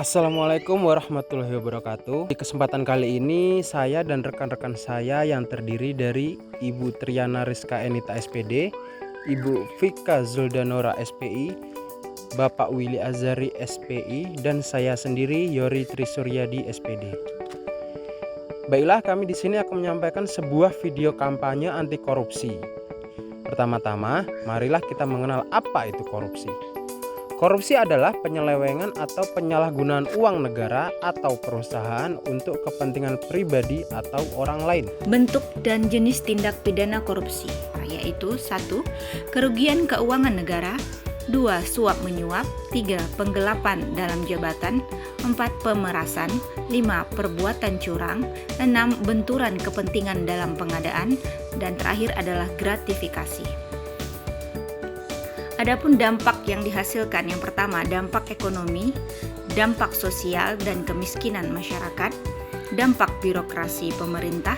Assalamualaikum warahmatullahi wabarakatuh. Di kesempatan kali ini saya dan rekan-rekan saya yang terdiri dari Ibu Triana Rizka Enita SPD, Ibu Vika Zuldanora SPI, Bapak Willy Azari SPI, dan saya sendiri Yori Trisuryadi SPD. Baiklah, kami di sini akan menyampaikan sebuah video kampanye anti korupsi. Pertama-tama, marilah kita mengenal apa itu korupsi. Korupsi adalah penyelewengan atau penyalahgunaan uang negara atau perusahaan untuk kepentingan pribadi atau orang lain. Bentuk dan jenis tindak pidana korupsi yaitu 1. Kerugian keuangan negara, 2. Suap menyuap, 3. Penggelapan dalam jabatan, 4. Pemerasan, 5. Perbuatan curang, 6. Benturan kepentingan dalam pengadaan, dan terakhir adalah gratifikasi. Adapun dampak yang dihasilkan, yang pertama dampak ekonomi, dampak sosial dan kemiskinan masyarakat, dampak birokrasi pemerintah,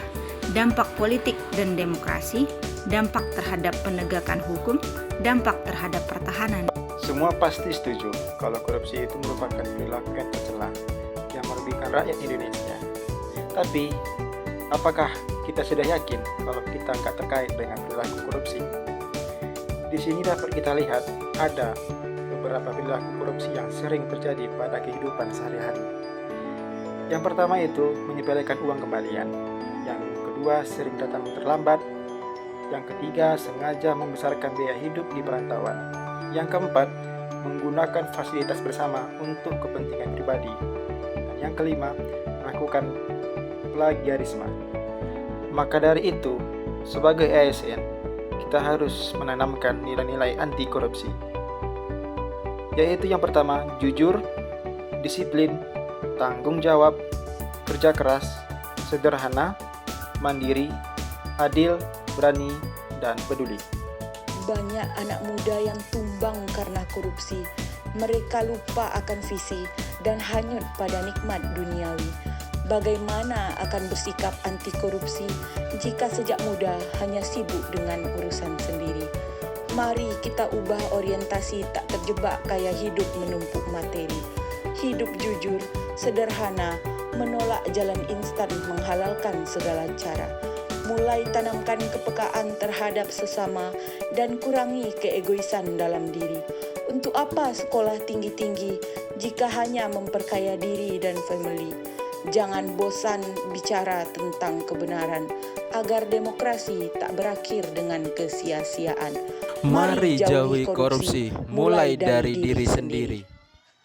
dampak politik dan demokrasi, dampak terhadap penegakan hukum, dampak terhadap pertahanan. Semua pasti setuju kalau korupsi itu merupakan perilaku yang tercela yang merugikan rakyat Indonesia. Tapi, apakah kita sudah yakin kalau kita nggak terkait dengan perilaku korupsi? Di sini dapat kita lihat ada beberapa perilaku korupsi yang sering terjadi pada kehidupan sehari-hari. Yang pertama itu menyepelekan uang kembalian. Yang kedua sering datang terlambat. Yang ketiga sengaja membesarkan biaya hidup di perantauan. Yang keempat menggunakan fasilitas bersama untuk kepentingan pribadi. Dan yang kelima melakukan plagiarisme. Maka dari itu, sebagai ASN, kita harus menanamkan nilai-nilai anti korupsi, yaitu yang pertama, jujur, disiplin, tanggung jawab, kerja keras, sederhana, mandiri, adil, berani, dan peduli. Banyak anak muda yang tumbang karena korupsi. Mereka lupa akan visi dan hanyut pada nikmat duniawi. Bagaimana akan bersikap anti korupsi jika sejak muda hanya sibuk dengan urusan sendiri? Mari kita ubah orientasi, tak terjebak gaya hidup menumpuk materi. Hidup jujur, sederhana, menolak jalan instan, menghalalkan segala cara. Mulai tanamkan kepekaan terhadap sesama dan kurangi keegoisan dalam diri. Untuk apa sekolah tinggi-tinggi jika hanya memperkaya diri dan family? Jangan bosan bicara tentang kebenaran agar demokrasi tak berakhir dengan kesia-siaan. Mari jauhi korupsi, mulai dari diri sendiri.